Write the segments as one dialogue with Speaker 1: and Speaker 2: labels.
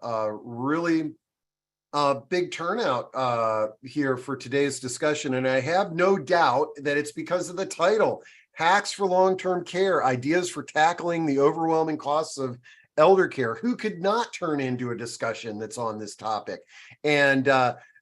Speaker 1: really big turnout here for today's discussion, and I have no doubt that it's because of the title, Hacks for Long-Term Care, Ideas for Tackling the Overwhelming Costs of Elder Care. Who could not turn into a discussion that's on this topic? And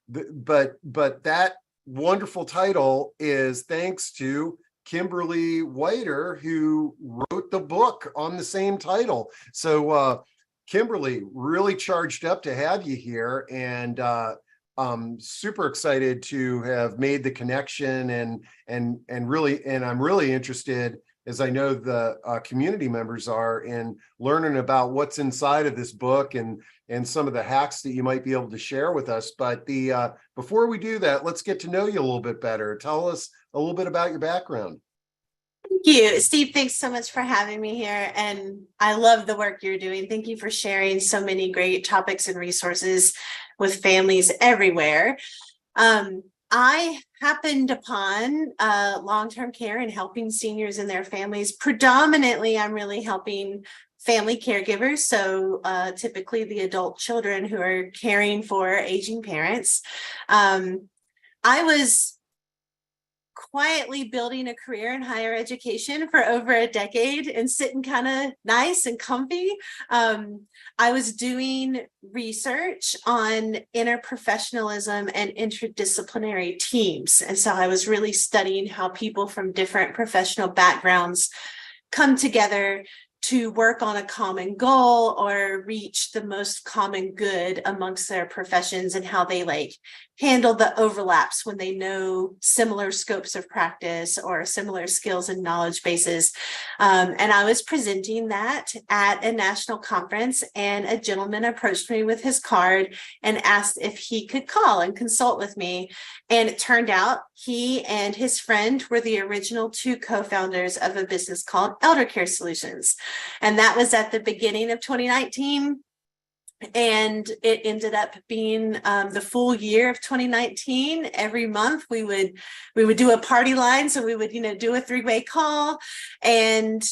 Speaker 1: but that wonderful title is thanks to Kimberly Whiter, who wrote the book on the same title. So Kimberly, really charged up to have you here, and I'm super excited to have made the connection, and I'm really interested, as I know the community members are, in learning about what's inside of this book and some of the hacks that you might be able to share with us. But before we do that, let's get to know you a little bit better. Tell us a little bit about your background.
Speaker 2: Thank you, Steve. Thanks so much for having me here. And I love the work you're doing. Thank you for sharing so many great topics and resources with families everywhere. I happened upon long-term care and helping seniors and their families. Predominantly, I'm really helping family caregivers. So typically the adult children who are caring for aging parents. I was quietly building a career in higher education for over a decade and sitting kind of nice and comfy. I was doing research on interprofessionalism and interdisciplinary teams. And so I was really studying how people from different professional backgrounds come together to work on a common goal or reach the most common good amongst their professions, and how they handle the overlaps when they know similar scopes of practice or similar skills and knowledge bases. And I was presenting that at a national conference, and a gentleman approached me with his card and asked if he could call and consult with me. And it turned out he and his friend were the original two co-founders of a business called Elder Care Solutions. And that was at the beginning of 2019. And it ended up being the full year of 2019. Every month we would do a party line. So we would, do a three-way call. And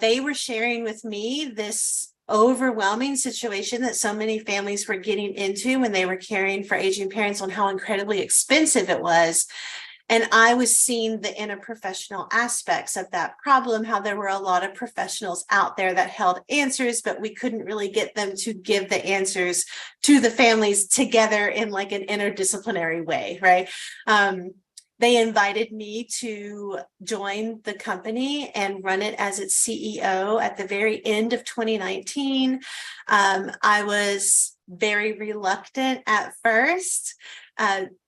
Speaker 2: they were sharing with me this overwhelming situation that so many families were getting into when they were caring for aging parents, on how incredibly expensive it was. And I was seeing the interprofessional aspects of that problem, how there were a lot of professionals out there that held answers, but we couldn't really get them to give the answers to the families together in an interdisciplinary way, right? They invited me to join the company and run it as its CEO at the very end of 2019. I was very reluctant at first,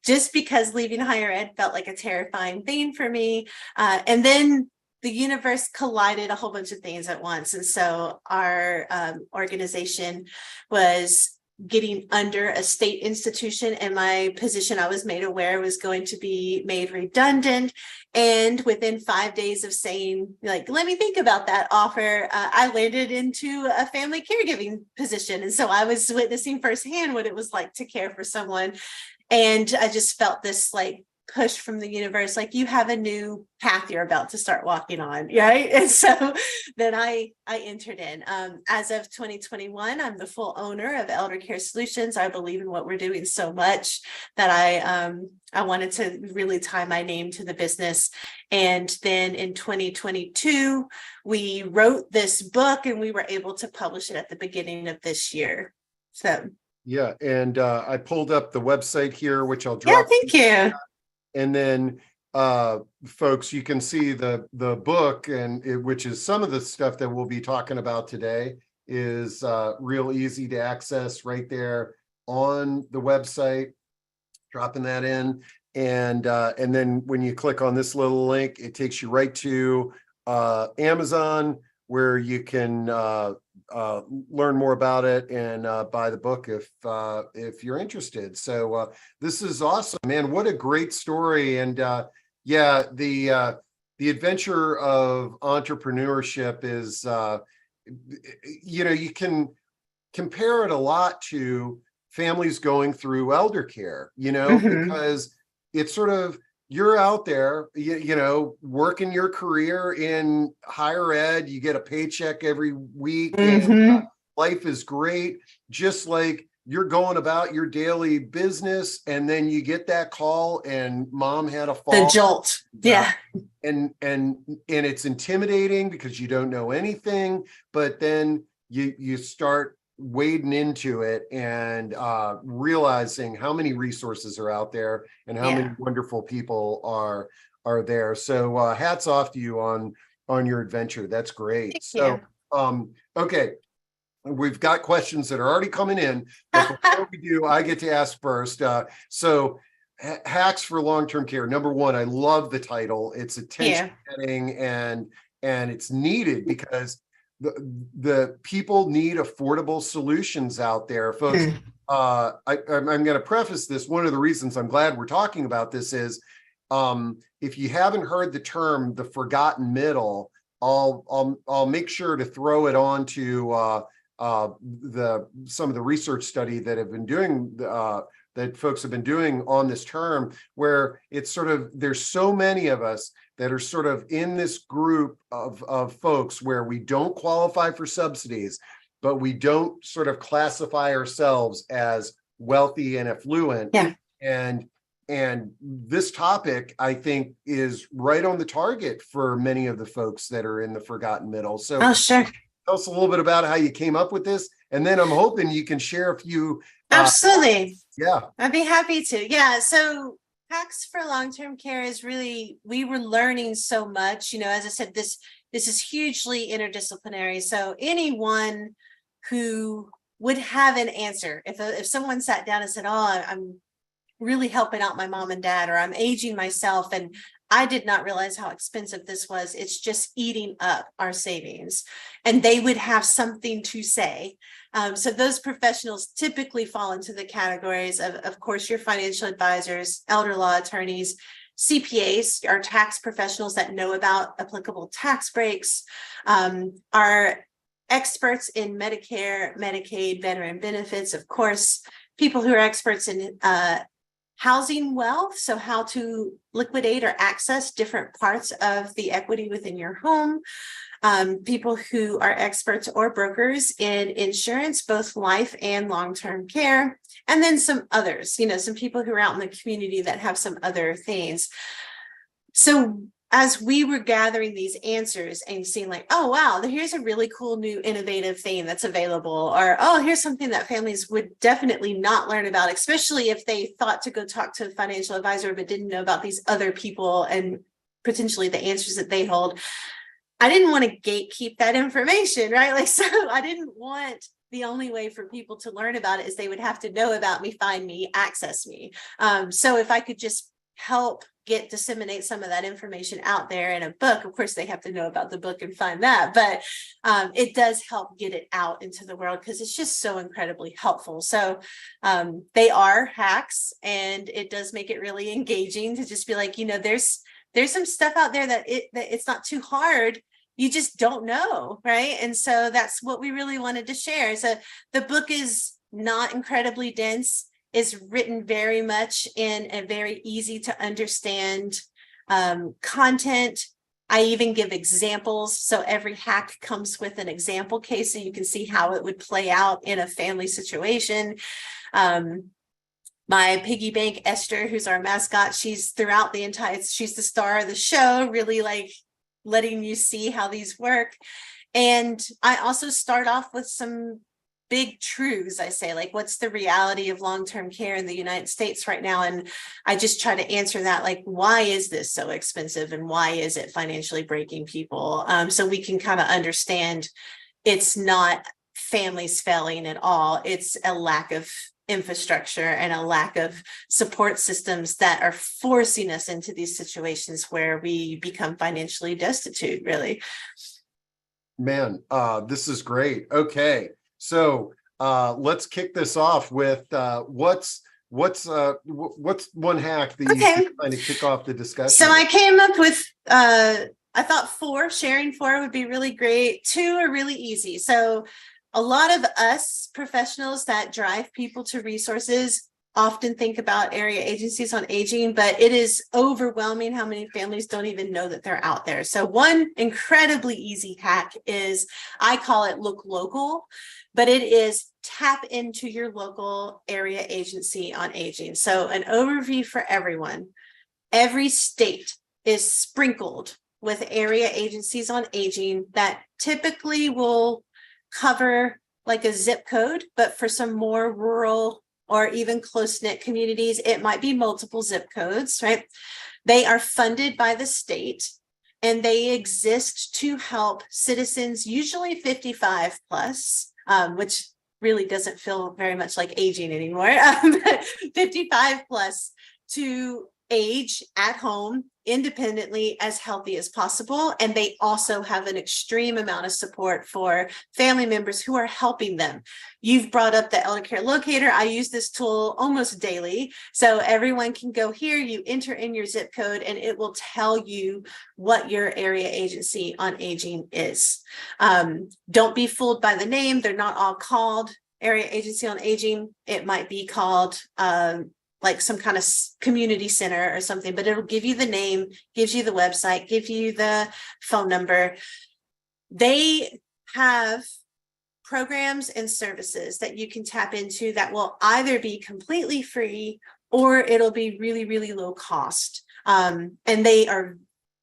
Speaker 2: just because leaving higher ed felt like a terrifying thing for me. And then the universe collided a whole bunch of things at once. And so our organization was getting under a state institution, and my position, I was made aware, was going to be made redundant. And within 5 days of saying, let me think about that offer, I landed into a family caregiving position. And so I was witnessing firsthand what it was like to care for someone. And I just felt this push from the universe, you have a new path you're about to start walking on, right? And so then I entered in. As of 2021, I'm the full owner of Elder Care Solutions. I believe in what we're doing so much that I wanted to really tie my name to the business. And then in 2022, we wrote this book, and we were able to publish it at the beginning of this year. So
Speaker 1: yeah, and I pulled up the website here, which I'll drop.
Speaker 2: Yeah, thank you.
Speaker 1: And then folks, you can see the book, and which is some of the stuff that we'll be talking about today, is real easy to access right there on the website. Dropping that in, and then when you click on this little link, it takes you right to Amazon, where you can learn more about it and buy the book if you're interested. So this is awesome, man. What a great story. And yeah, the adventure of entrepreneurship is, you can compare it a lot to families going through elder care, because it's sort of, you're out there, working your career in higher ed, you get a paycheck every week, and life is great. just like you're going about your daily business and then you get that call and mom had a fall.
Speaker 2: The jolt. Yeah.
Speaker 1: And it's intimidating because you don't know anything, but then you start wading into it and realizing how many resources are out there and how many wonderful people are there. So hats off to you on your adventure. That's great.
Speaker 2: Thank
Speaker 1: you. Okay. We've got questions that are already coming in, but before we do, I get to ask first. Hacks for long-term care. Number one, I love the title. It's attention getting and it's needed because the people need affordable solutions out there, folks. I'm going to preface this. One of the reasons I'm glad we're talking about this is if you haven't heard the term the forgotten middle, I'll make sure to throw it on to some of the research study that have been doing that folks have been doing on this term, where it's sort of, there's so many of us that are sort of in this group of folks where we don't qualify for subsidies, but we don't sort of classify ourselves as wealthy and affluent.
Speaker 2: Yeah.
Speaker 1: And this topic, I think, is right on the target for many of the folks that are in the forgotten middle. So
Speaker 2: sure.
Speaker 1: Tell us a little bit about how you came up with this. And then I'm hoping you can share a few.
Speaker 2: Absolutely.
Speaker 1: Yeah.
Speaker 2: I'd be happy to. Yeah. So hacks for long-term care is really, we were learning so much, as I said, this is hugely interdisciplinary. So anyone who would have an answer, if someone sat down and said, oh, I'm really helping out my mom and dad, or I'm aging myself and I did not realize how expensive this was. It's just eating up our savings. And they would have something to say. So those professionals typically fall into the categories of course, your financial advisors, elder law attorneys, CPAs, our tax professionals that know about applicable tax breaks, our experts in Medicare, Medicaid, veteran benefits, of course, people who are experts in housing wealth, so how to liquidate or access different parts of the equity within your home, people who are experts or brokers in insurance, both life and long-term care, and then some others, some people who are out in the community that have some other things. So as we were gathering these answers and seeing like, oh, wow, here's a really cool new innovative thing that's available, or, oh, here's something that families would definitely not learn about, especially if they thought to go talk to a financial advisor, but didn't know about these other people and potentially the answers that they hold. I didn't want to gatekeep that information, right? So I didn't want the only way for people to learn about it is they would have to know about me, find me, access me. So if I could just help disseminate some of that information out there in a book, of course they have to know about the book and find that, but it does help get it out into the world because it's just so incredibly helpful. So they are hacks, and it does make it really engaging to just be like, there's some stuff out there that it's not too hard. You just don't know, right? And so that's what we really wanted to share. So the book is not incredibly dense. Is written very much in a very easy to understand content. I even give examples. So every hack comes with an example case so you can see how it would play out in a family situation. My piggy bank, Esther, who's our mascot, she's throughout the entire, she's the star of the show, really like letting you see how these work. And I also start off with some big truths. I say, like, what's the reality of long-term care in the United States right now? And I just try to answer that, like, why is this so expensive and why is it financially breaking people? So we can kind of understand it's not families failing at all. It's a lack of infrastructure and a lack of support systems that are forcing us into these situations where we become financially destitute, really.
Speaker 1: Man, this is great. Okay. So let's kick this off with what's one hack that you can kind of kick off the discussion?
Speaker 2: So I came up with I thought sharing four would be really great. Two are really easy. So a lot of us professionals that drive people to resources often think about area agencies on aging, but it is overwhelming how many families don't even know that they're out there. So one incredibly easy hack is, I call it look local, but it is tap into your local area agency on aging. So an overview for everyone. Every state is sprinkled with area agencies on aging that typically will cover like a zip code, but for some more rural or even close-knit communities, it might be multiple zip codes, right? They are funded by the state and they exist to help citizens, usually 55 plus, which really doesn't feel very much like aging anymore, 55 plus, to age at home independently, as healthy as possible. And they also have an extreme amount of support for family members who are helping them. You've brought up the elder care locator. I use this tool almost daily. So everyone can go here, you enter in your zip code, and it will tell you what your area agency on aging is. Don't be fooled by the name. They're not all called area agency on aging. It might be called like some kind of community center or something, but it'll give you the name, gives you the website, give you the phone number. They have programs and services that you can tap into that will either be completely free or it'll be really, really low cost. And they are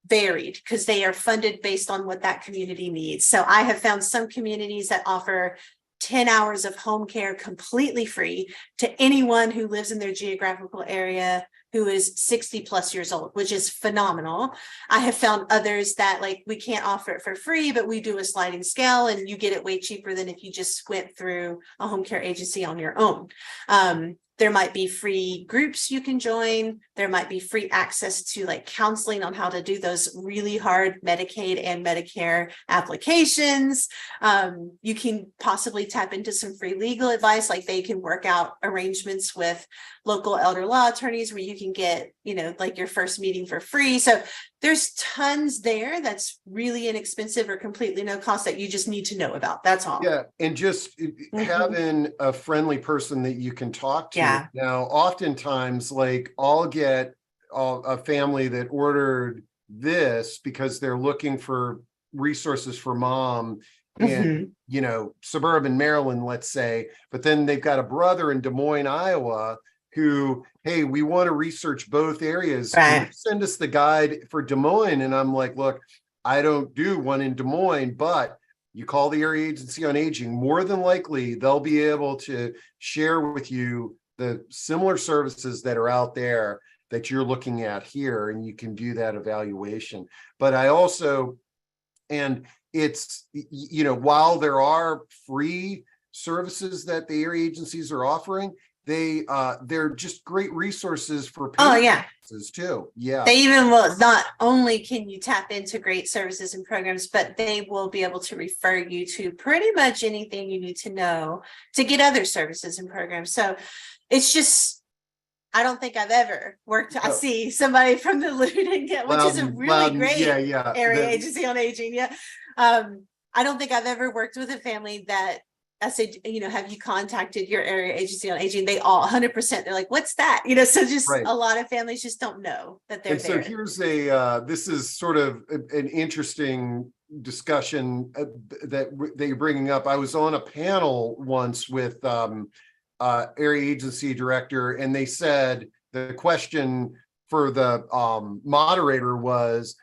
Speaker 2: varied because they are funded based on what that community needs. So I have found some communities that offer 10 hours of home care completely free to anyone who lives in their geographical area who is 60 plus years old, which is phenomenal. I have found others that like, we can't offer it for free, but we do a sliding scale and you get it way cheaper than if you just went through a home care agency on your own. There might be free groups you can join. There might be free access to like counseling on how to do those really hard Medicaid and Medicare applications. You can possibly tap into some free legal advice, like they can work out arrangements with local elder law attorneys where you can get, you know, like your first meeting for free. So there's tons there that's really inexpensive or completely no cost that you just need to know about. That's all.
Speaker 1: Yeah. And just having a friendly person that you can talk to.
Speaker 2: Yeah.
Speaker 1: Now, oftentimes, like I'll get a family that ordered this because they're looking for resources for mom in, you know, suburban Maryland, let's say, but then they've got a brother in Des Moines, Iowa, who, hey, we want to research both areas. Can you send us the guide for Des Moines? And I'm like, look, I don't do one in Des Moines, but you call the area agency on aging, more than likely they'll be able to share with you the similar services that are out there that you're looking at here, and you can do that evaluation. But I also, and it's, you know, while there are free services that the area agencies are offering, they're just great resources for parents too. Yeah.
Speaker 2: They even will, not only can you tap into great services and programs, but they will be able to refer you to pretty much anything you need to know to get other services and programs. So it's just, I don't think I've ever worked. I see somebody from the Luton, which is a really great area agency on aging. Yeah. I don't think I've ever worked with a family that I said, you know, have you contacted your area agency on aging? They all 100%. They're like, what's that? You know, so just a lot of families just don't know that they're there.
Speaker 1: So here's this is sort of an interesting discussion that you're bringing up. I was on a panel once with area agency director, and they said the question for the moderator was,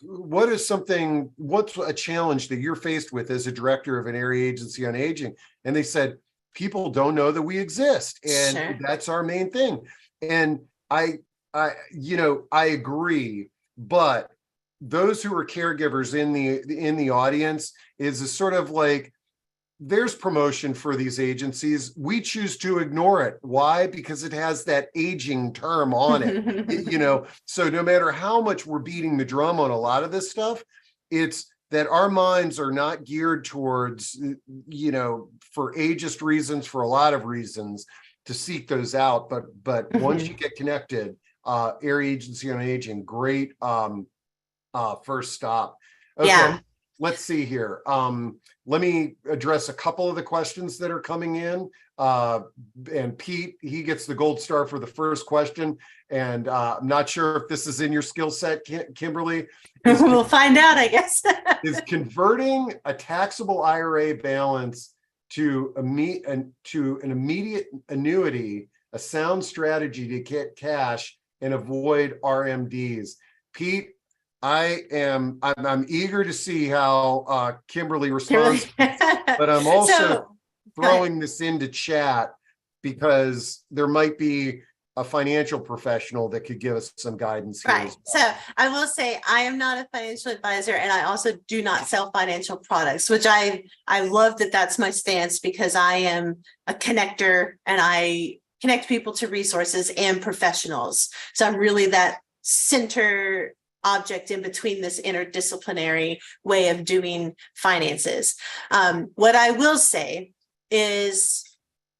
Speaker 1: what's a challenge that you're faced with as a director of an area agency on aging? And they said, people don't know that we exist. And that's our main thing. And I agree, but those who are caregivers in the audience is a sort of like, there's promotion for these agencies. We choose to ignore it. Why? Because it has that aging term on it, you know, so no matter how much we're beating the drum on a lot of this stuff, it's that our minds are not geared towards, you know, for ageist reasons, for a lot of reasons, to seek those out. But once you get connected, area agency on aging, great first stop. Okay.
Speaker 2: Yeah.
Speaker 1: let's see here. Let me address a couple of the questions that are coming in. And Pete, he gets the gold star for the first question. And I'm not sure if this is in your skill set, Kimberly.
Speaker 2: We'll find out, I guess.
Speaker 1: Is converting a taxable IRA balance to an immediate annuity a sound strategy to get cash and avoid RMDs? Pete, I'm eager to see how Kimberly responds, but I'm also throwing this into chat because there might be a financial professional that could give us some guidance here.
Speaker 2: Right. So I will say I am not a financial advisor, and I also do not sell financial products, which I love that that's my stance, because I am a connector and I connect people to resources and professionals. So I'm really that center object in between this interdisciplinary way of doing finances. What I will say is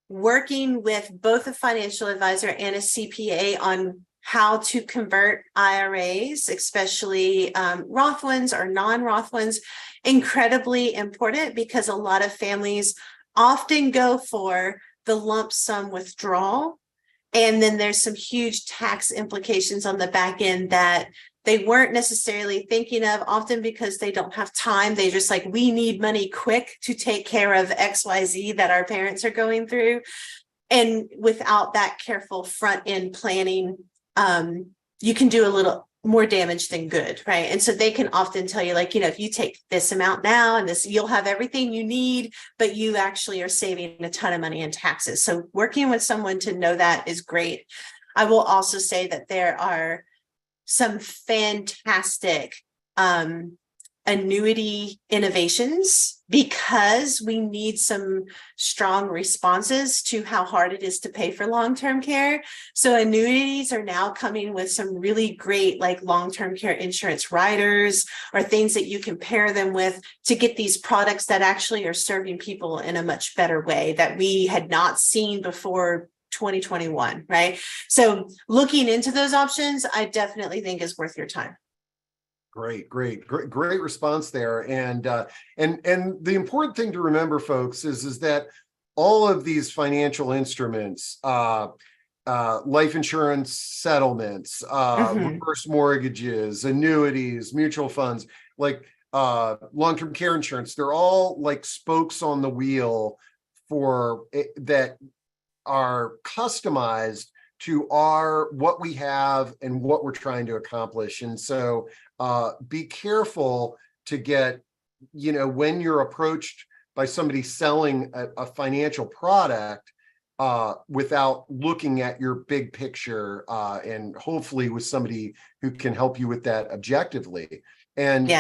Speaker 2: working with both a financial advisor and a CPA on how to convert IRAs, especially Roth ones or non-Roth ones, incredibly important, because a lot of families often go for the lump sum withdrawal. And then there's some huge tax implications on the back end that they weren't necessarily thinking of, often because they don't have time. They just like, we need money quick to take care of XYZ that our parents are going through. And without that careful front end planning, you can do a little more damage than good, right? And so they can often tell you, like, if you take this amount now and this, you'll have everything you need, but you actually are saving a ton of money in taxes. So working with someone to know that is great. I will also say that there are some fantastic annuity innovations, because we need some strong responses to how hard it is to pay for long-term care. So annuities are now coming with some really great, like, long-term care insurance riders, or things that you can pair them with to get these products that actually are serving people in a much better way that we had not seen before 2021, right? So looking into those options, I definitely think is worth your time.
Speaker 1: Great response there. And the important thing to remember, folks, is that all of these financial instruments, life insurance settlements, reverse mortgages, annuities, mutual funds, like long-term care insurance, they're all like spokes on the wheel for that are customized to what we have and what we're trying to accomplish. And so be careful to get, when you're approached by somebody selling a financial product, without looking at your big picture, and hopefully with somebody who can help you with that objectively. And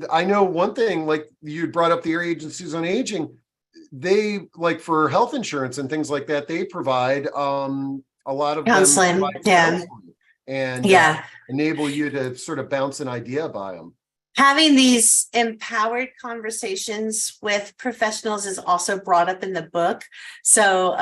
Speaker 1: I know one thing, like you brought up the area agencies on aging, they, like, for health insurance and things like that, they provide a lot of
Speaker 2: counseling,
Speaker 1: and enable you to sort of bounce an idea by them.
Speaker 2: Having these empowered conversations with professionals is also brought up in the book. So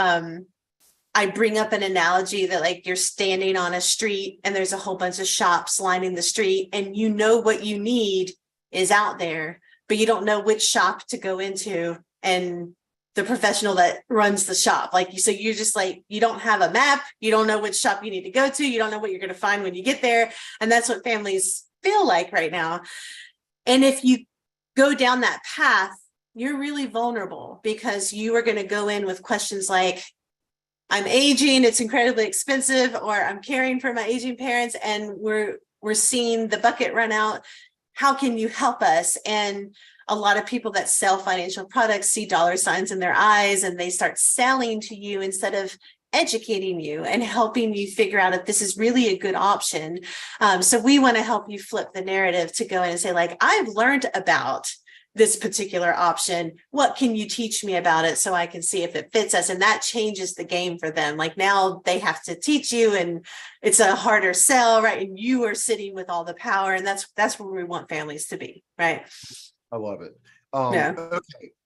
Speaker 2: I bring up an analogy that, like, you're standing on a street and there's a whole bunch of shops lining the street, and what you need is out there, but you don't know which shop to go into. And the professional that runs the shop, so you're just like, you don't have a map, you don't know which shop you need to go to, you don't know what you're going to find when you get there. And that's what families feel like right now. And if you go down that path, you're really vulnerable, because you are going to go in with questions like, I'm aging, it's incredibly expensive, or I'm caring for my aging parents and we're seeing the bucket run out. How can you help us? And a lot of people that sell financial products see dollar signs in their eyes, and they start selling to you instead of educating you and helping you figure out if this is really a good option. So we want to help you flip the narrative to go in and say, like, I've learned about this particular option. What can you teach me about it so I can see if it fits us? And that changes the game for them. Like, now they have to teach you, and it's a harder sell, right? And you are sitting with all the power, and that's where we want families to be, right?
Speaker 1: I love it. Okay.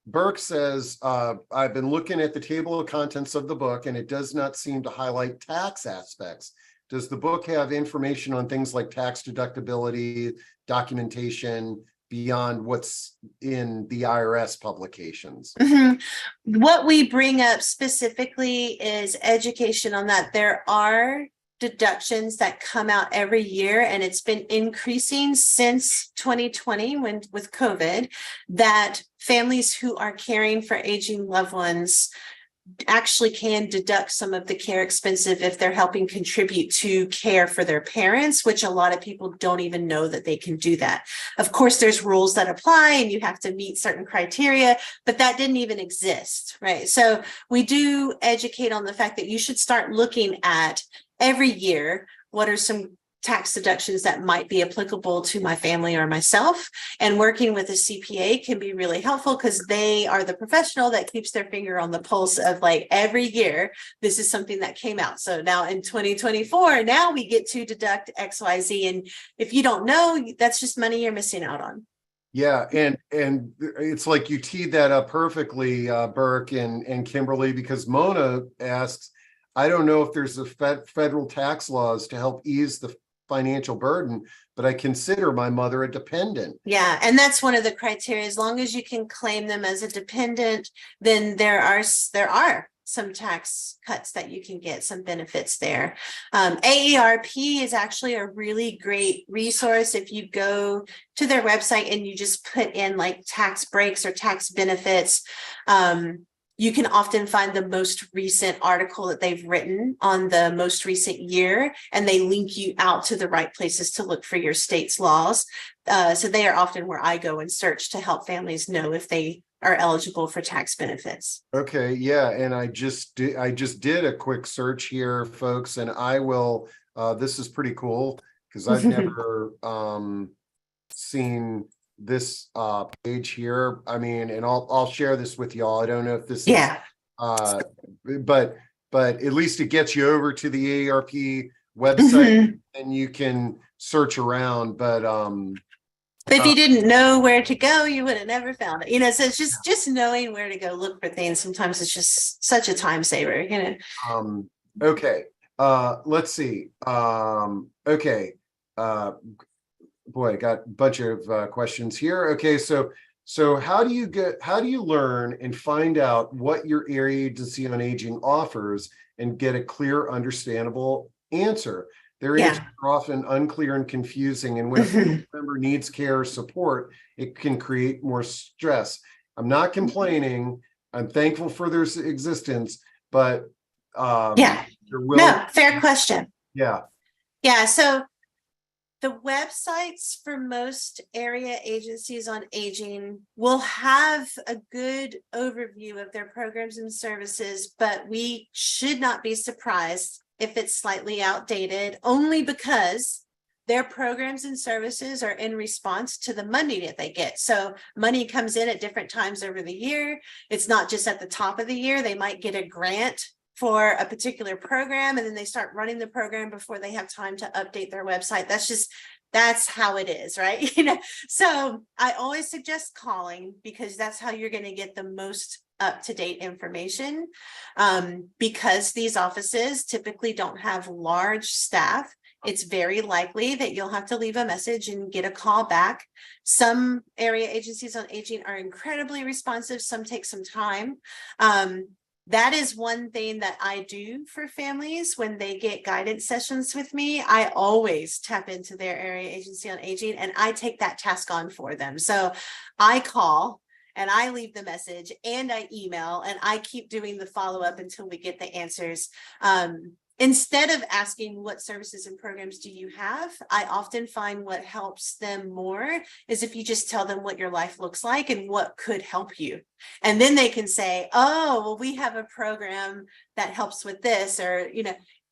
Speaker 1: Burke says, I've been looking at the table of contents of the book, and it does not seem to highlight tax aspects. Does the book have information on things like tax deductibility, documentation, beyond what's in the IRS publications.
Speaker 2: Mhm. What we bring up specifically is education on that. There are deductions that come out every year, and it's been increasing since 2020 when with COVID, that families who are caring for aging loved ones actually can deduct some of the care expensive if they're helping contribute to care for their parents, which a lot of people don't even know that they can do that. Of course, there's rules that apply and you have to meet certain criteria, but that didn't even exist, right? So we do educate on the fact that you should start looking at every year, what are some tax deductions that might be applicable to my family or myself, and working with a CPA can be really helpful because they are the professional that keeps their finger on the pulse of like every year, this is something that came out. So now in 2024, now we get to deduct XYZ. And if you don't know, that's just money you're missing out on.
Speaker 1: Yeah, and it's like you teed that up perfectly, Burke and Kimberly, because Mona asks, I don't know if there's a federal tax laws to help ease the financial burden, but I consider my mother a dependent.
Speaker 2: Yeah, and that's one of the criteria. As long as you can claim them as a dependent, then there are some tax cuts that you can get, some benefits there. AARP is actually a really great resource. If you go to their website and you just put in like tax breaks or tax benefits, you can often find the most recent article that they've written on the most recent year, and they link you out to the right places to look for your state's laws. So they are often where I go and search to help families know if they are eligible for tax benefits.
Speaker 1: Okay, yeah, and I just did a quick search here, folks, and I will. This is pretty cool because I've never seen this page here. I mean, and I'll share this with y'all. I don't know if this is but at least it gets you over to the AARP website and you can search around. But
Speaker 2: if you didn't know where to go, you would have never found it. So it's just knowing where to go look for things. Sometimes it's just such a time saver,
Speaker 1: Okay. Let's see. Okay. Boy, I got a bunch of questions here. Okay, so how do you learn and find out what your area agency on aging offers and get a clear, understandable answer? Their answers are often unclear and confusing, and when a family member needs care or support, it can create more stress. I'm not complaining. I'm thankful for their existence, but
Speaker 2: fair question.
Speaker 1: Yeah.
Speaker 2: So the websites for most area agencies on aging will have a good overview of their programs and services, but we should not be surprised if it's slightly outdated, only because their programs and services are in response to the money that they get. So money comes in at different times over the year. It's not just at the top of the year. They might get a grant for a particular program, and then they start running the program before they have time to update their website. That's how it is, right? So I always suggest calling because that's how you're going to get the most up-to-date information. Because these offices typically don't have large staff, it's very likely that you'll have to leave a message and get a call back. Some area agencies on aging are incredibly responsive. Some take some time. That is one thing that I do for families when they get guidance sessions with me. I always tap into their area agency on aging and I take that task on for them. So I call and I leave the message and I email and I keep doing the follow-up until we get the answers. Instead of asking what services and programs do you have, I often find what helps them more is if you just tell them what your life looks like and what could help you. And then they can say, oh, well, we have a program that helps with this, or,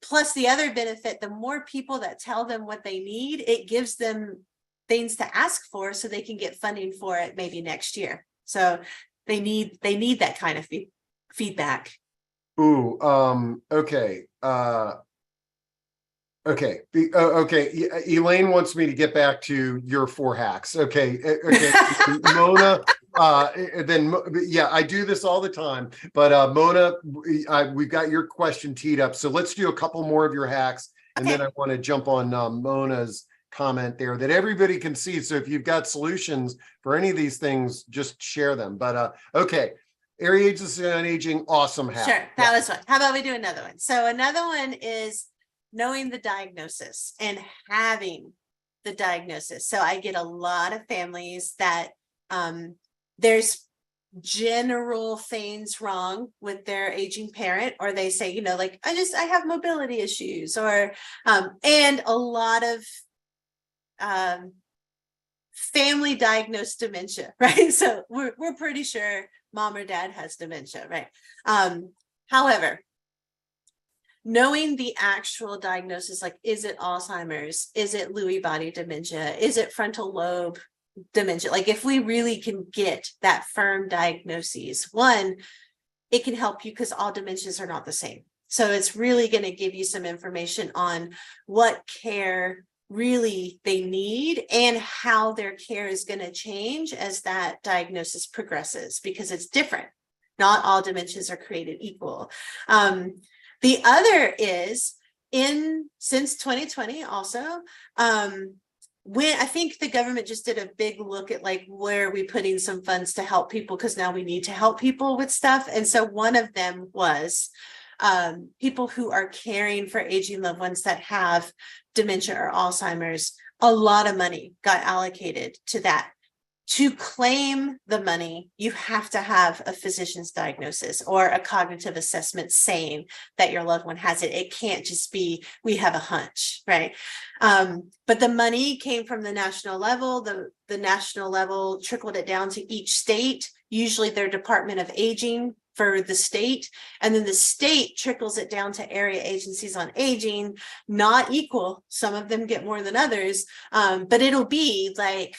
Speaker 2: plus the other benefit, the more people that tell them what they need, it gives them things to ask for so they can get funding for it maybe next year. So they need that kind of feedback.
Speaker 1: Ooh, okay. Okay. Elaine wants me to get back to your 4 hacks. Okay. Mona, I do this all the time, but Mona, we've got your question teed up. So let's do a couple more of your hacks. And then I want to jump on Mona's comment there that everybody can see. So if you've got solutions for any of these things, just share them. But okay, area agency on aging, awesome hack.
Speaker 2: Sure, that was one. How about we do another one? So another one is knowing the diagnosis and having the diagnosis. So I get a lot of families that there's general things wrong with their aging parent, or they say, you know, like, I have mobility issues, or and a lot of family diagnosed dementia, right? So we're pretty sure mom or dad has dementia, right? However, knowing the actual diagnosis, like, is it Alzheimer's? Is it Lewy body dementia? Is it frontal lobe dementia? Like, if we really can get that firm diagnosis, one, it can help you because all dementias are not the same. So it's really going to give you some information on what care really they need and how their care is going to change as that diagnosis progresses, because it's different. Not all dementias are created equal. The other is since 2020 also, when I think the government just did a big look at, like, where are we putting some funds to help people, because now we need to help people with stuff. And so one of them was people who are caring for aging loved ones that have dementia or Alzheimer's. A lot of money got allocated to that. To claim the money, you have to have a physician's diagnosis or a cognitive assessment saying that your loved one has it. It can't just be, we have a hunch, right? But the money came from the national level. The national level trickled it down to each state, usually their Department of Aging for the state. And then the state trickles it down to area agencies on aging, not equal. Some of them get more than others, but it'll be like,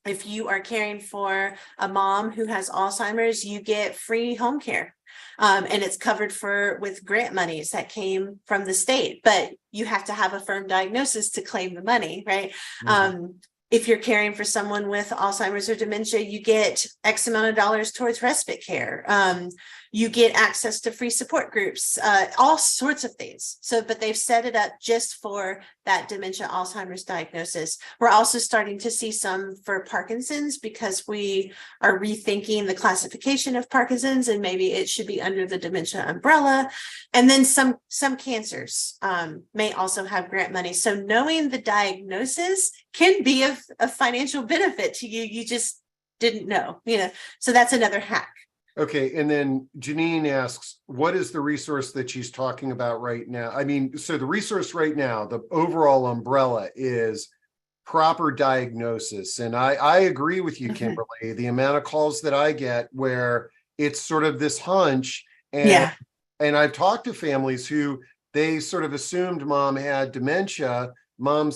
Speaker 2: if you are caring for a mom who has Alzheimer's, you get free home care. And it's covered with grant monies that came from the state, but you have to have a firm diagnosis to claim the money, right? Mm-hmm. If you're caring for someone with Alzheimer's or dementia, you get X amount of dollars towards respite care. You get access to free support groups, all sorts of things. So, but they've set it up just for that dementia Alzheimer's diagnosis. We're also starting to see some for Parkinson's, because we are rethinking the classification of Parkinson's, and maybe it should be under the dementia umbrella. And then some cancers may also have grant money. So knowing the diagnosis can be of financial benefit to you. You just didn't know, so that's another hack.
Speaker 1: Okay. And then Janine asks, what is the resource that she's talking about right now? I mean, so the resource right now, the overall umbrella is proper diagnosis. And I agree with you, Kimberly. Mm-hmm. The amount of calls that I get where it's sort of this hunch, and I've talked to families who they sort of assumed mom had dementia. Mom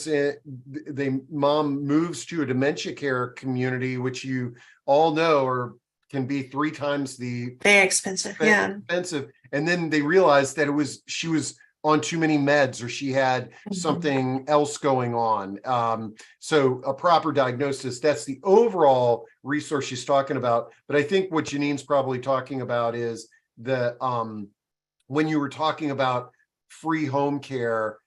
Speaker 1: moves to a dementia care community, which you all know can be 3 times very
Speaker 2: expensive.
Speaker 1: Expensive. And then they realized that she was on too many meds, or she had something else going on. So a proper diagnosis, that's the overall resource she's talking about. But I think what Janine's probably talking about is when you were talking about free home care.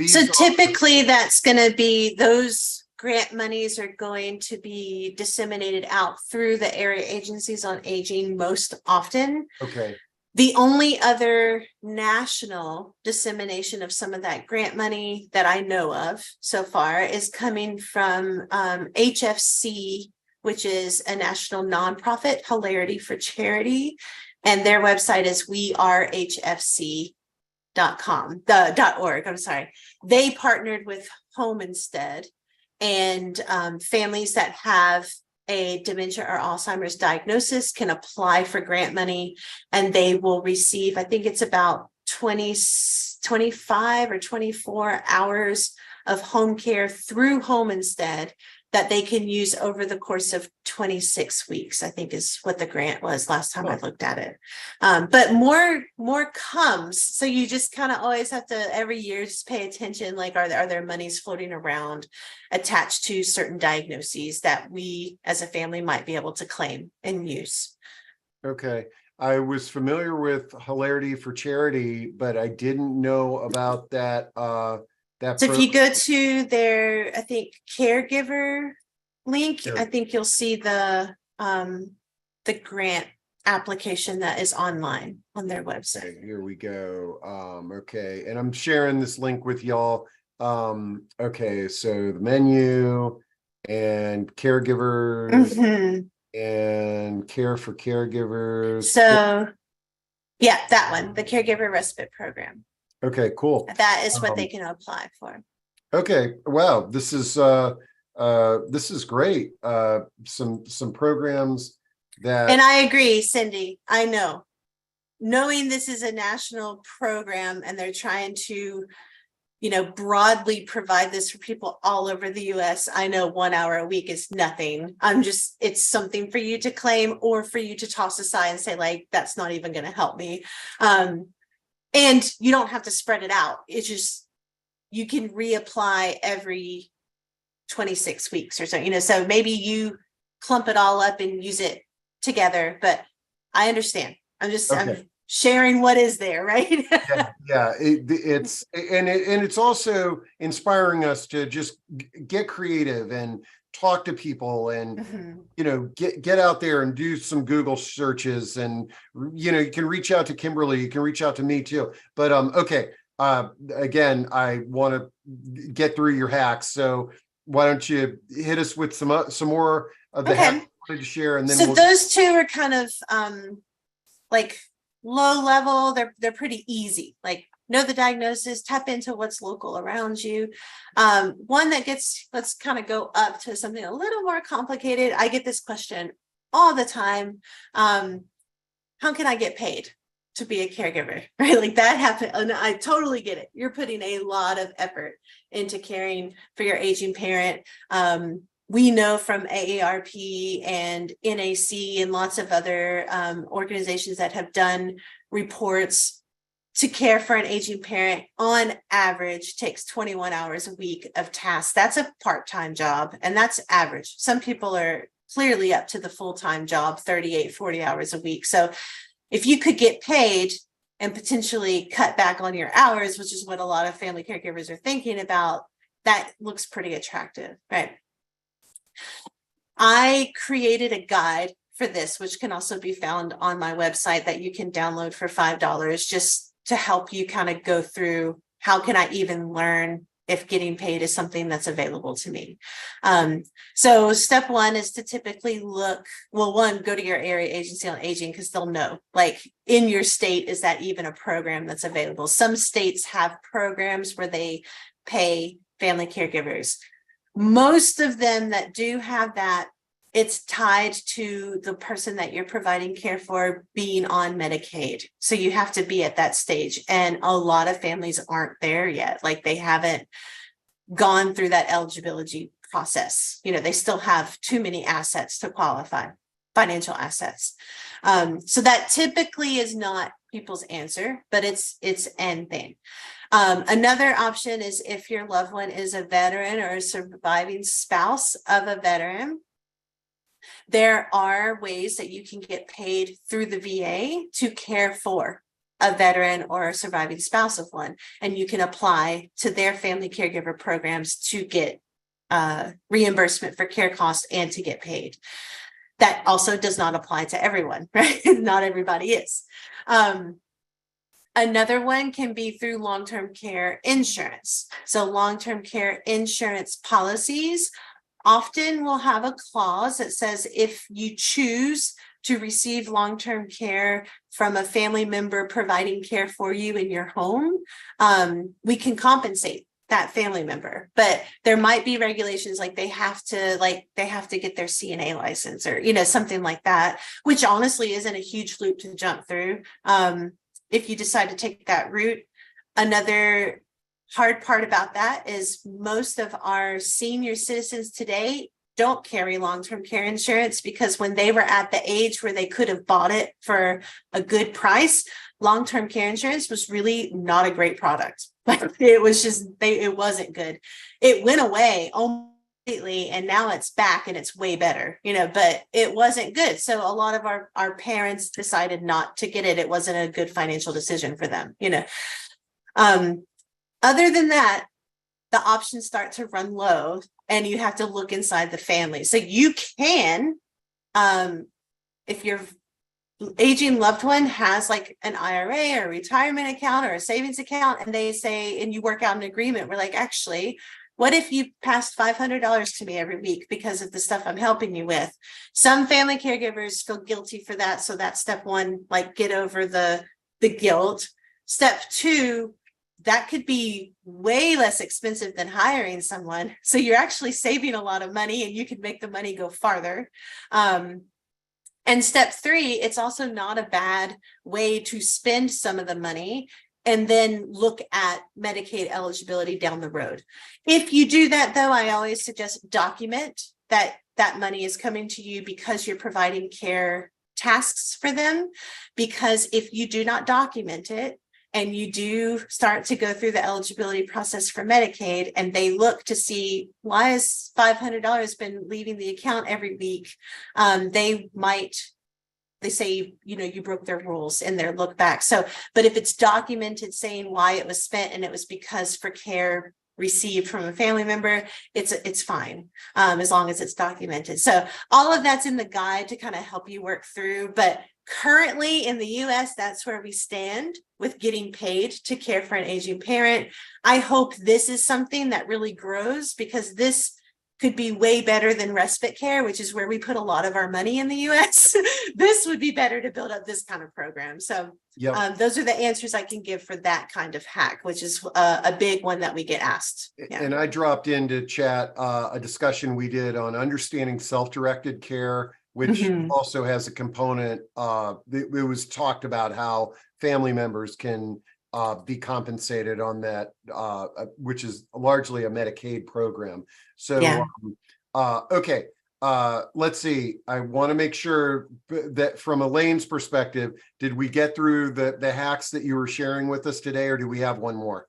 Speaker 2: So typically that's going to be those grant monies are going to be disseminated out through the area agencies on aging most often. Okay. The only other national dissemination of some of that grant money that I know of so far is coming from HFC, which is a national nonprofit, Hilarity for Charity. And their website is wearehfc.org. I'm sorry. They partnered with Home Instead, and families that have a dementia or Alzheimer's diagnosis can apply for grant money, and they will receive, I think it's about 25 or 24 hours of home care through Home Instead that they can use over the course of 26 weeks, I think is what the grant was last time I looked at it. But more comes. So you just kind of always have to every year just pay attention. Like, are there monies floating around attached to certain diagnoses that we as a family might be able to claim and use?
Speaker 1: Okay. I was familiar with Hilarity for Charity, but I didn't know about that that
Speaker 2: So if you
Speaker 1: program.
Speaker 2: go to their, I think, caregiver link,
Speaker 1: Yeah.
Speaker 2: I think you'll see the grant application that is online on their website.
Speaker 1: Okay, here we go. Okay, and I'm sharing this link with y'all. Okay, so the menu and caregivers
Speaker 2: Mhm.
Speaker 1: and care for caregivers.
Speaker 2: So yeah, that one, the caregiver respite program.
Speaker 1: Okay, cool.
Speaker 2: That is what they
Speaker 1: Um,
Speaker 2: can apply for.
Speaker 1: okay, wow, this is great. Some programs that
Speaker 2: And I agree, Cindy. I know. Knowing this is a national program and they're trying to, broadly provide this for people all over the US. I know 1 hour a week is nothing. It's something for you to claim or for you to toss aside and say, like, that's not even going to help me. And you don't have to spread it out. It's just, you can reapply every 26 weeks or so, so maybe you clump it all up and use it together, but I understand. I'm
Speaker 1: okay.
Speaker 2: sharing what is there, right?
Speaker 1: Yeah, it's also inspiring us to just get creative and talk to people and
Speaker 2: Mhm.
Speaker 1: get out there and do some Google searches, and you can reach out to Kimberly, you can reach out to me too. But okay, again, I want to get through your hacks, so why don't you hit us with some more of the hacks
Speaker 2: Okay.
Speaker 1: you wanted to share, and then
Speaker 2: So
Speaker 1: we'll.
Speaker 2: those two are kind of like low level. They're pretty easy. Like, know the diagnosis, tap into what's local around you. One that let's kind of go up to something a little more complicated. I get this question all the time. How can I get paid to be a caregiver? Right? Like, that happened. And I totally get it. You're putting a lot of effort into caring for your aging parent. We know from AARP and NAC and lots of other organizations that have done reports, to care for an aging parent on average takes 21 hours a week of tasks. That's a part-time job, and that's average. Some people are clearly up to the full-time job, 38, 40 hours a week. So if you could get paid and potentially cut back on your hours, which is what a lot of family caregivers are thinking about, that looks pretty attractive, right? I created a guide for this, which can also be found on my website, that you can download for $5, just to help you kind of go through, how can I even learn if getting paid is something that's available to me. So step one is to typically go to your area agency on aging, because they'll know, like, in your state, is that even a program that's available? Some states have programs where they pay family caregivers. Most of them that do have that, it's tied to the person that you're providing care for being on Medicaid. So you have to be at that stage. And a lot of families aren't there yet. Like, they haven't gone through that eligibility process. They still have too many assets to qualify, financial assets. So that typically is not people's answer, but it's an thing. Another option is if your loved one is a veteran or a surviving spouse of a veteran. There are ways that you can get paid through the VA to care for a veteran or a surviving spouse of one, and you can apply to their family caregiver programs to get reimbursement for care costs and to get paid. That also does not apply to everyone, right? Not everybody is. Another one can be through long-term care insurance. So long-term care insurance policies often will have a clause that says, if you choose to receive long-term care from a family member providing care for you in your home, we can compensate that family member. But there might be regulations, like they have to get their CNA license, or something like that, which honestly isn't a huge loop to jump through. If you decide to take that route. Another hard part about that is most of our senior citizens today don't carry long-term care insurance, because when they were at the age where they could have bought it for a good price, long-term care insurance was really not a great product. It was just, it wasn't good. It went away completely, and now it's back and it's way better, but it wasn't good. So a lot of our parents decided not to get it. It wasn't a good financial decision for them, Other than that, the options start to run low and you have to look inside the family. So you can, if your aging loved one has like an IRA or a retirement account or a savings account, and they say, and you work out an agreement, we're like, actually, what if you passed $500 to me every week because of the stuff I'm helping you with? Some family caregivers feel guilty for that. So that's step one, like get over the guilt. Step two, that could be way less expensive than hiring someone. So you're actually saving a lot of money and you can make the money go farther. And step three, it's also not a bad way to spend some of the money and then look at Medicaid eligibility down the road. If you do that, though, I always suggest document that that money is coming to you because you're providing care tasks for them. Because if you do not document it, and you do start to go through the eligibility process for Medicaid, and they look to see why has $500 been leaving the account every week, they say, you know, you broke their rules in their look back. So, but if it's documented saying why it was spent and it was because for care received from a family member, it's fine, as long as it's documented. So all of that's in the guide to kind of help you work through. But currently in the US, that's where we stand with getting paid to care for an aging parent. I hope this is something that really grows, because this could be way better than respite care, which is where we put a lot of our money in the US. This would be better to build up this kind of program. So those are the answers I can give for that kind of hack, which is a big one that we get asked. Yeah.
Speaker 1: And I dropped into chat a discussion we did on understanding self-directed care, which also has a component. It was talked about how family members can be compensated on that, which is largely a Medicaid program. So, okay, let's see. I want to make sure that from Elaine's perspective, did we get through the hacks that you were sharing with us today, or do we have one more?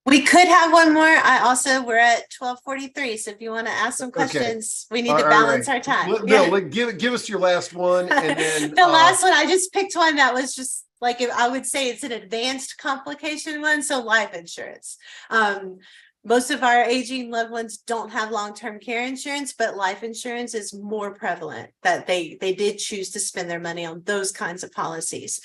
Speaker 2: We could have one more. We're at 12:43. So if you want to ask some questions, we need to balance our time.
Speaker 1: Give us your last one. And then
Speaker 2: the last one, I just picked one that was just like, I would say it's an advanced complication one. So life insurance. Most of our aging loved ones don't have long-term care insurance, but life insurance is more prevalent, that they did choose to spend their money on those kinds of policies.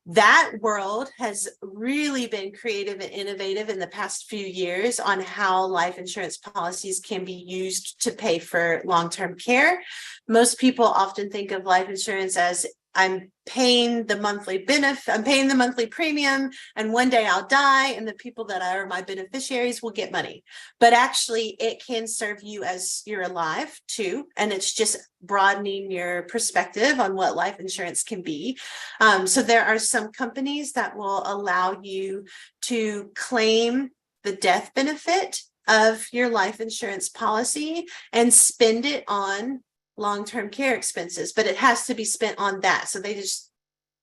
Speaker 2: That world has really been creative and innovative in the past few years on how life insurance policies can be used to pay for long-term care. Most people often think of life insurance as, I'm paying the monthly benefit, I'm paying the monthly premium, and one day I'll die and the people that are my beneficiaries will get money. But actually it can serve you as you're alive too. And it's just broadening your perspective on what life insurance can be. So there are some companies that will allow you to claim the death benefit of your life insurance policy and spend it on long-term care expenses, but it has to be spent on that. So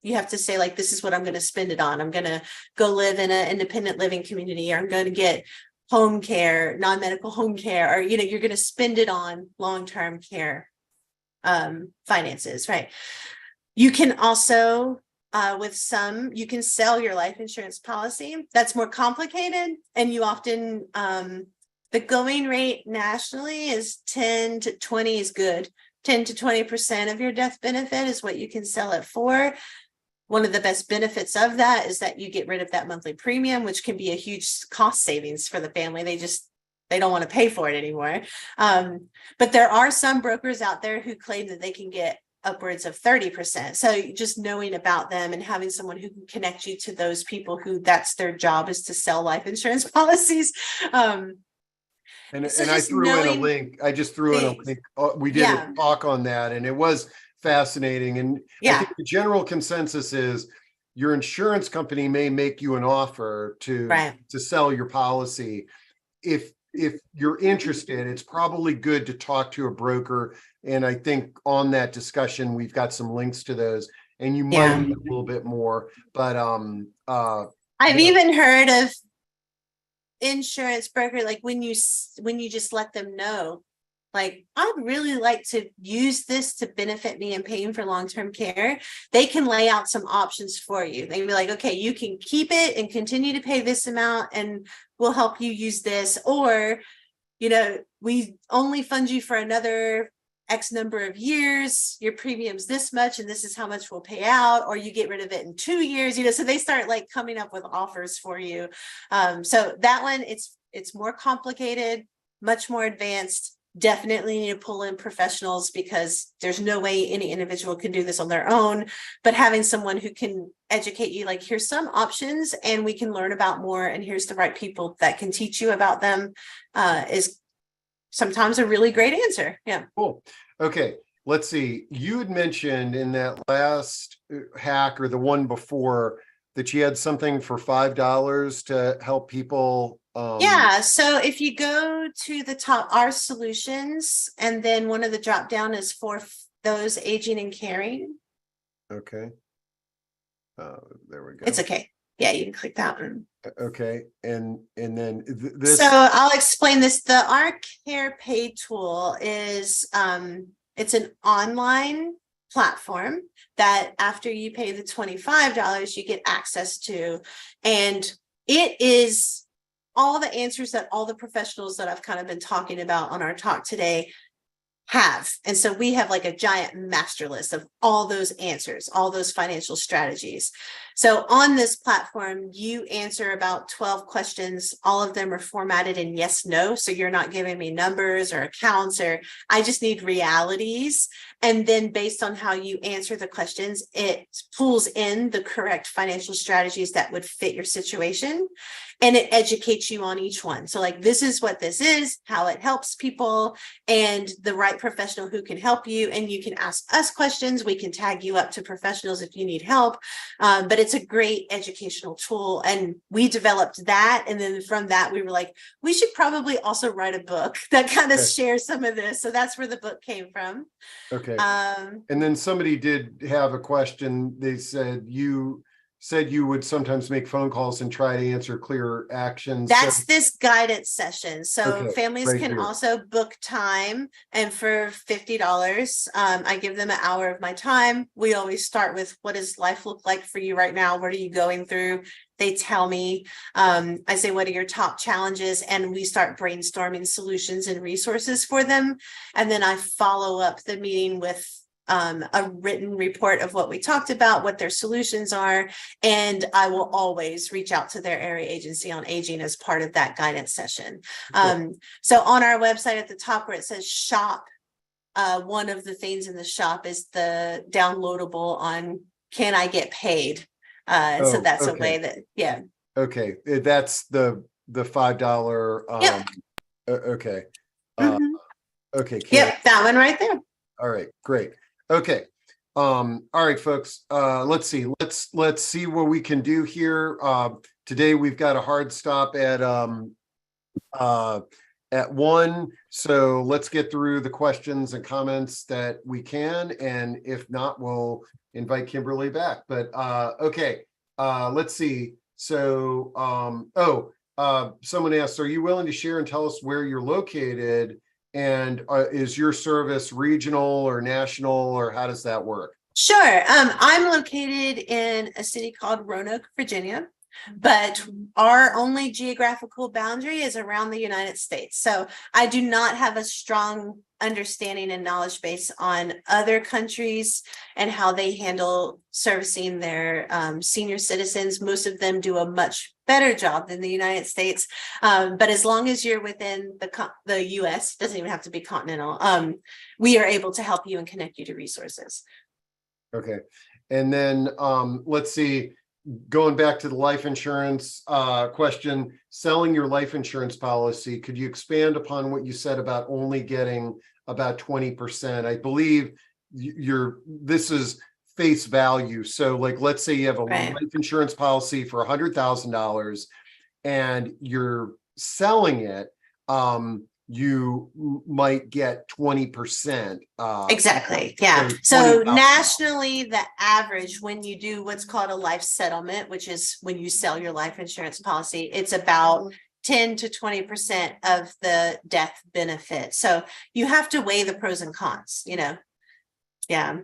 Speaker 2: you have to say, like, this is what I'm going to spend it on. I'm going to go live in an independent living community, or I'm going to get home care, non-medical home care, or, you're going to spend it on long-term care finances, right? You can also, you can sell your life insurance policy. That's more complicated. And you often, the going rate nationally is 10 to 20 is good. 10 to 20% of your death benefit is what you can sell it for. One of the best benefits of that is that you get rid of that monthly premium, which can be a huge cost savings for the family. They don't want to pay for it anymore. But there are some brokers out there who claim that they can get upwards of 30%. So just knowing about them and having someone who can connect you to those people who that's their job, is to sell life insurance policies.
Speaker 1: And I threw in a link. I just threw in a link. We did a talk on that, and it was fascinating. And I think the general consensus is your insurance company may make you an offer to sell your policy. If you're interested, it's probably good to talk to a broker. And I think on that discussion, we've got some links to those, and you might need a little bit more. But I've
Speaker 2: even heard of insurance broker, like when you just let them know like, I'd really like to use this to benefit me in paying for long-term care, they can lay out some options for you. They can be like, okay, you can keep it and continue to pay this amount and we'll help you use this. Or, you know, we only fund you for another X number of years, your premium's this much, and this is how much we'll pay out, or you get rid of it in 2 years, you know, so they start like coming up with offers for you. So that one, it's more complicated, much more advanced. Definitely need to pull in professionals because there's no way any individual can do this on their own, but having someone who can educate you, like, here's some options and we can learn about more, and here's the right people that can teach you about them, is sometimes a really great answer. Yeah.
Speaker 1: Cool. Okay. Let's see. You had mentioned in that last hack or the one before that you had something for $5 to help people.
Speaker 2: Yeah. So if you go to the top, our solutions, and then one of the drop down is for those aging and caring.
Speaker 1: Okay. There we go.
Speaker 2: It's okay. Yeah, you can click that one.
Speaker 1: Okay. And then this.
Speaker 2: So I'll explain this. The Our Care Pay tool is, it's an online platform that after you pay the $25, you get access to, and it is all the answers that all the professionals that I've kind of been talking about on our talk today have. And so we have like a giant master list of all those answers, all those financial strategies. So on this platform, you answer about 12 questions. All of them are formatted in yes, no. So you're not giving me numbers or accounts, or I just need realities. And then based on how you answer the questions, it pulls in the correct financial strategies that would fit your situation. And it educates you on each one. So like, this is what this is, how it helps people, and the right professional who can help you. And you can ask us questions. We can tag you up to professionals if you need help. But it's a great educational tool. And we developed that. And then from that, we were like, we should probably also write a book that kind of shares some of this. So that's where the book came from.
Speaker 1: Okay. And then somebody did have a question. They said you would sometimes make phone calls and try to answer clear actions.
Speaker 2: That's this guidance session. So
Speaker 1: Okay,
Speaker 2: families
Speaker 1: right
Speaker 2: can
Speaker 1: here.
Speaker 2: also book time, and for $50, I give them an hour of my time. We always start with, what does life look like for you right now? What are you going through? They tell me, I say, what are your top challenges? And we start brainstorming solutions and resources for them. And then I follow up the meeting with a written report of what we talked about, what their solutions are, and I will always reach out to their area agency on aging as part of that guidance session. So on our website at the top where it says shop, one of the things in the shop is the downloadable on Can I Get Paid? So that's a way that, yeah.
Speaker 1: Okay, that's the $5.
Speaker 2: Yep.
Speaker 1: Okay. Okay.
Speaker 2: Yep, that one right there.
Speaker 1: All right, great. Okay. All right, folks. Let's see. Let's see what we can do here. Today we've got a hard stop at 1. So let's get through the questions and comments that we can, and if not, we'll invite Kimberly back. But okay. Let's see. So someone asked, are you willing to share and tell us where you're located? And is your service regional or national, or how does that work?
Speaker 2: Sure. I'm located in a city called Roanoke, Virginia, but our only geographical boundary is around the United States. So I do not have a strong understanding and knowledge base on other countries and how they handle servicing their senior citizens. Most of them do a much better job than the United States. But as long as you're within the US, doesn't even have to be continental, we are able to help you and connect you to resources.
Speaker 1: Okay. And then let's see, going back to the life insurance question, selling your life insurance policy, could you expand upon what you said about only getting about 20%? I believe this is face value. So like, let's say you have a life insurance policy for $100,000 and you're selling it, you might get 20%.
Speaker 2: Exactly. Yeah. So nationally, the average when you do what's called a life settlement, which is when you sell your life insurance policy, it's about 10 to 20% of the death benefit. So you have to weigh the pros and cons, Yeah.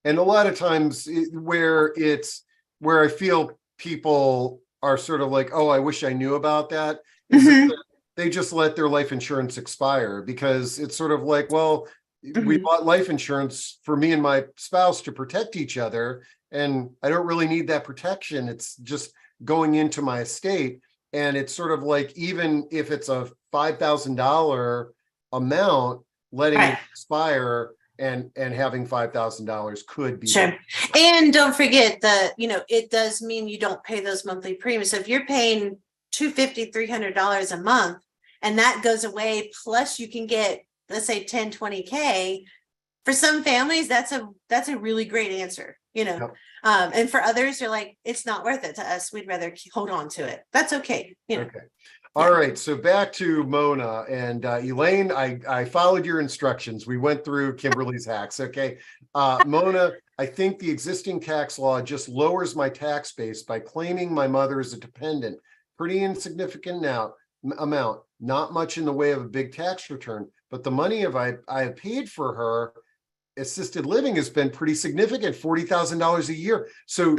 Speaker 1: And a lot of times where I feel people are sort of like, oh, I wish I knew about that, is that they just let their life insurance expire, because it's sort of like, well, we bought life insurance for me and my spouse to protect each other, and I don't really need that protection. It's just going into my estate. And it's sort of like, even if it's a $5,000 amount, letting it
Speaker 2: Right.
Speaker 1: expire and having $5,000 could be.
Speaker 2: Sure. And don't forget that, it does mean you don't pay those monthly premiums. So if you're paying $250, $300 a month, and that goes away, plus you can get, let's say 10, 20K, for some families, that's a really great answer,
Speaker 1: Yep.
Speaker 2: And for others, they're like, it's not worth it to us. We'd rather hold on to it. That's okay.
Speaker 1: Okay. All right. So back to Mona and Elaine. I followed your instructions. We went through Kimberly's hacks. Okay. Mona, I think the existing tax law just lowers my tax base by claiming my mother as a dependent. Pretty insignificant amount, not much in the way of a big tax return, but the money I have paid for her assisted living has been pretty significant, $40,000 a year. So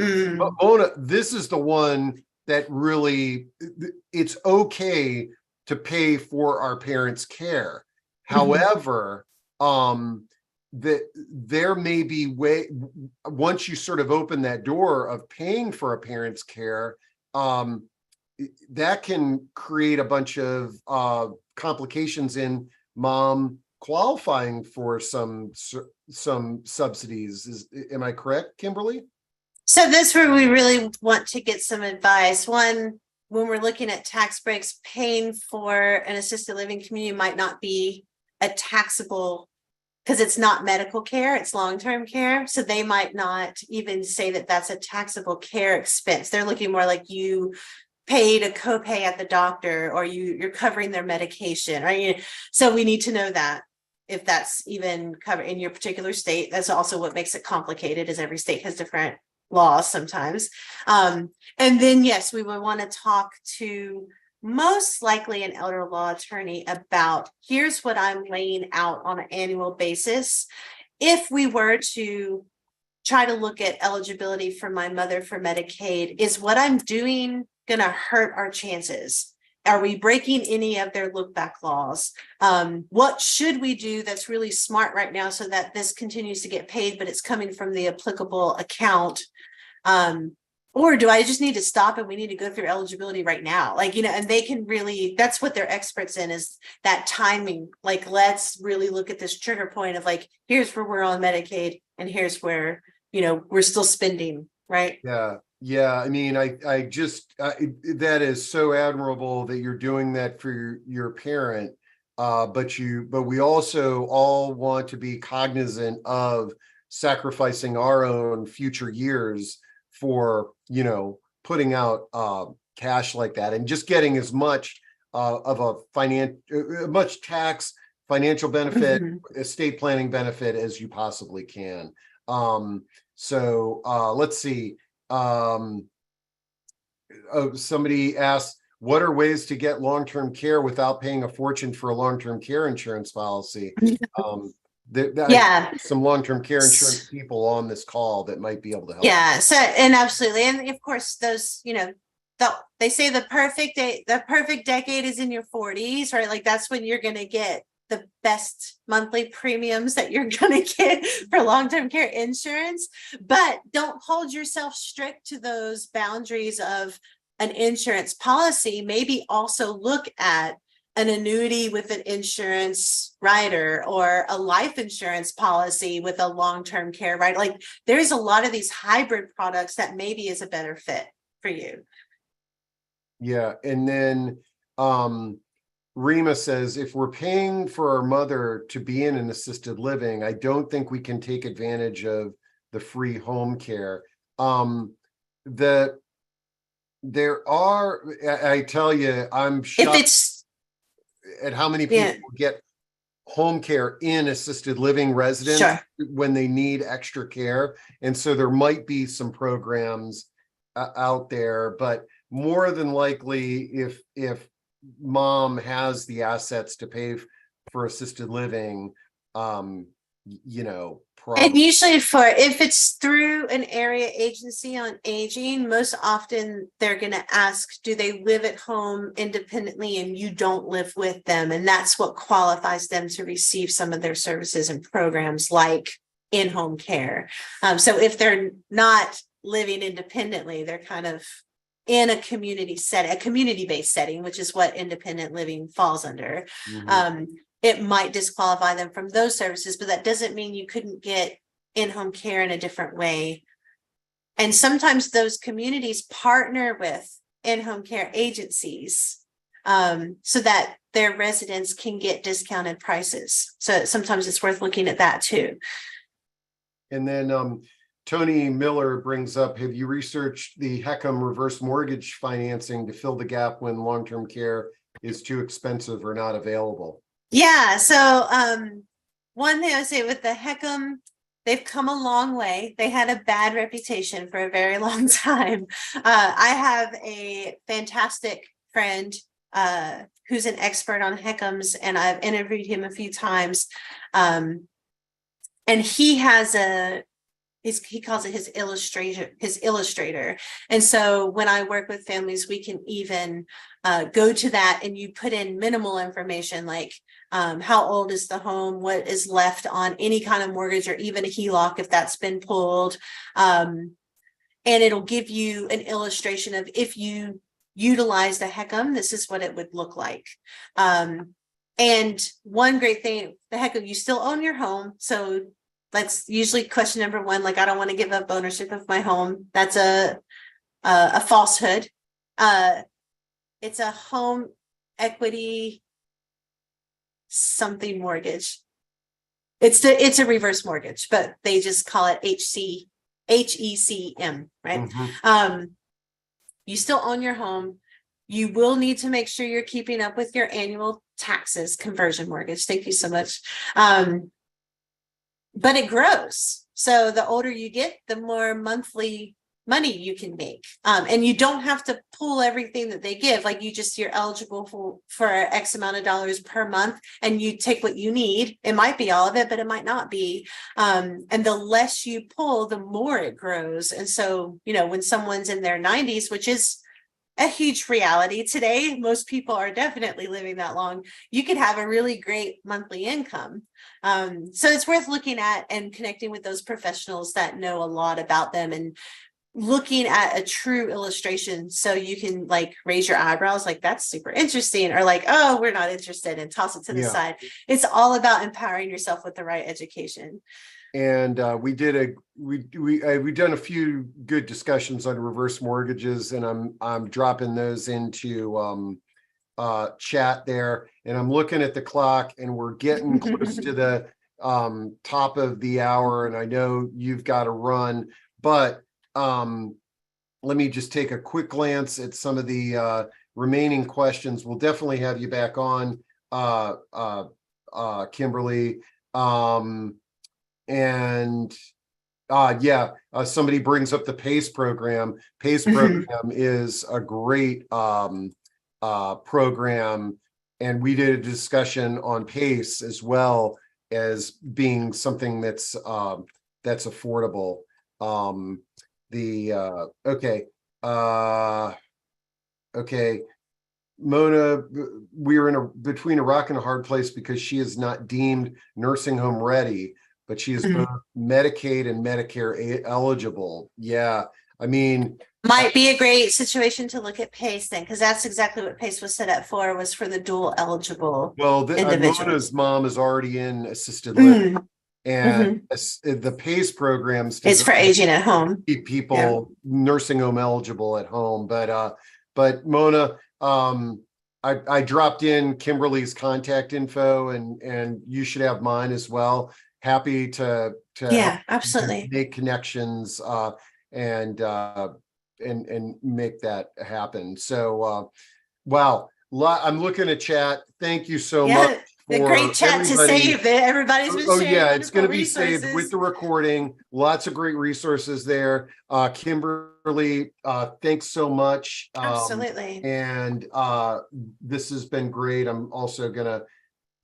Speaker 1: Mona, this is the one that really, it's okay to pay for our parents' care. However, there may be once you sort of open that door of paying for a parent's care, that can create a bunch of complications in mom qualifying for some subsidies. Am I correct, Kimberly?
Speaker 2: So that's where we really want to get some advice. One, when we're looking at tax breaks, paying for an assisted living community might not be a taxable, because it's not medical care, it's long-term care. So they might not even say that that's a taxable care expense. They're looking more like you paid a copay at the doctor, or you're covering their medication, right? So we need to know that, if that's even covered in your particular state. That's also what makes it complicated, is every state has different laws sometimes. And then, yes, we would want to talk to most likely an elder law attorney about, here's what I'm laying out on an annual basis. If we were to try to look at eligibility for my mother for Medicaid, is what I'm doing going to hurt our chances? Are we breaking any of their look back laws? What should we do that's really smart right now so that this continues to get paid, but it's coming from the applicable account? Or do I just need to stop and we need to go through eligibility right now? And they can really, that's what they're experts in, is that timing. Like, let's really look at this trigger point of like, here's where we're on Medicaid and here's where, we're still spending, right?
Speaker 1: Yeah. Yeah. I mean, I just, that is so admirable that you're doing that for your parent. But we also all want to be cognizant of sacrificing our own future years for, putting out cash like that, and just getting as much of a much tax, financial benefit, estate planning benefit as you possibly can. So let's see. Somebody asked, what are ways to get long-term care without paying a fortune for a long-term care insurance policy? Some long-term care insurance people on this call that might be able to help.
Speaker 2: Yeah. So, and absolutely. And of course, those, they say the perfect decade is in your 40s, right? Like, that's when you're going to get the best monthly premiums that you're going to get for long-term care insurance. But don't hold yourself strict to those boundaries of an insurance policy. Maybe also look at an annuity with an insurance rider, or a life insurance policy with a long-term care rider. Like, there's a lot of these hybrid products that maybe is a better fit for you.
Speaker 1: Yeah. And then Rima says, if we're paying for our mother to be in an assisted living, I don't think we can take advantage of the free home care. There are, I tell you, I'm shocked at how many people get home care in assisted living residence when they need extra care. And so there might be some programs out there, but more than likely, if mom has the assets to pay for assisted living, you know,
Speaker 2: And usually if it's through an area agency on aging, most often they're going to ask, do they live at home independently and you don't live with them? And that's what qualifies them to receive some of their services and programs like in-home care. So if they're not living independently, they're kind of in a community setting, a community-based setting, which is what independent living falls under. It might disqualify them from those services, but that doesn't mean you couldn't get in-home care in a different way. And sometimes those communities partner with in-home care agencies so that their residents can get discounted prices. So sometimes it's worth looking at that too.
Speaker 1: And then Tony Miller brings up, have you researched the HECM reverse mortgage financing to fill the gap when long-term care is too expensive or not available?
Speaker 2: Yeah, so one thing I would say with the HECM, they've come a long way. They had a bad reputation for a very long time. I have a fantastic friend who's an expert on HECMs, and I've interviewed him a few times. And he has he calls it his illustrator. And so when I work with families, we can even go to that and you put in minimal information like how old is the home, what is left on any kind of mortgage or even a HELOC if that's been pulled. And it'll give you an illustration of if you utilized a HECM, this is what it would look like. And one great thing, the HECM, you still own your home. So that's usually question number one. Like, I don't want to give up ownership of my home. That's a falsehood. It's a home equity something mortgage. It's a reverse mortgage, but they just call it HECM, right? You still own your home. You will need to make sure you're keeping up with your annual taxes, conversion mortgage. Thank you so much. But it grows. So the older you get, the more monthly money you can make. And you don't have to pull everything that they give. Like you're eligible for X amount of dollars per month and you take what you need. It might be all of it, but it might not be. And the less you pull, the more it grows. And so, when someone's in their 90s, which is a huge reality today, most people are definitely living that long, you could have a really great monthly income. So it's worth looking at and connecting with those professionals that know a lot about them and looking at a true illustration so you can like raise your eyebrows like that's super interesting or like, oh, we're not interested, and toss it to the side. It's all about empowering yourself with the right education.
Speaker 1: And we've done a few good discussions on reverse mortgages, and I'm dropping those into chat there. And I'm looking at the clock, and we're getting close to the top of the hour. And I know you've got to run, but let me just take a quick glance at some of the remaining questions. We'll definitely have you back on, Kimberly. Somebody brings up the PACE program. PACE program is a great program, and we did a discussion on PACE as well as being something that's affordable. Mona, we're between a rock and a hard place because she is not deemed nursing home ready, but she is both Medicaid and Medicare eligible. Yeah, I mean,
Speaker 2: might be a great situation to look at PACE then, because that's exactly what PACE was set up for, was for the dual eligible.
Speaker 1: Well, Mona's mom is already in assisted living, and the PACE programs
Speaker 2: is for aging at home.
Speaker 1: Keep people nursing home eligible at home, but Mona, I dropped in Kimberly's contact info, and you should have mine as well. Happy to
Speaker 2: absolutely
Speaker 1: make connections and make that happen. So wow, I'm looking at chat. Thank you so much
Speaker 2: The
Speaker 1: for
Speaker 2: great chat to
Speaker 1: everybody.
Speaker 2: save it. Everybody's been sharing
Speaker 1: Yeah, it's going to
Speaker 2: wonderful
Speaker 1: be saved with
Speaker 2: resources.
Speaker 1: the recording. Lots of great resources there. Kimberly, thanks so much.
Speaker 2: Absolutely.
Speaker 1: And this has been great. I'm also going to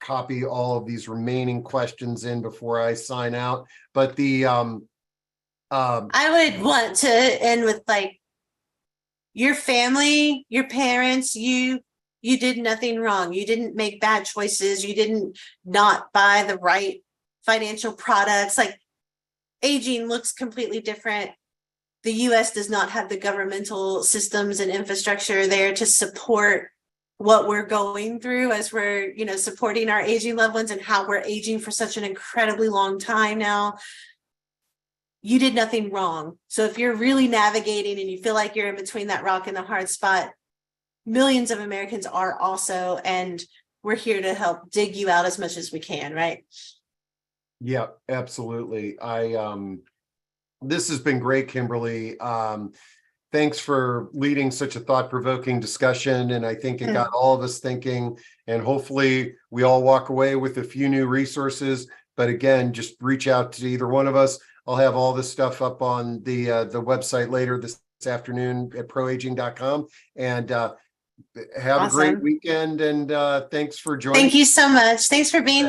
Speaker 1: copy all of these remaining questions in before I sign out. But
Speaker 2: I would want to end with like, your family, your parents, you did nothing wrong. You didn't make bad choices. You didn't not buy the right financial products. Like, aging looks completely different. The US does not have the governmental systems and infrastructure there to support what we're going through as we're, supporting our aging loved ones and how we're aging for such an incredibly long time now. You did nothing wrong. So if you're really navigating and you feel like you're in between that rock and the hard spot, millions of Americans are also, and we're here to help dig you out as much as we can, right?
Speaker 1: Yeah, absolutely. This has been great, Kimberly. Thanks for leading such a thought-provoking discussion, and I think it got all of us thinking, and hopefully we all walk away with a few new resources. But again, just reach out to either one of us. I'll have all this stuff up on the website later this afternoon at proaging.com. And have a great weekend, and thanks for joining.
Speaker 2: Thank you so much. Thanks for being here.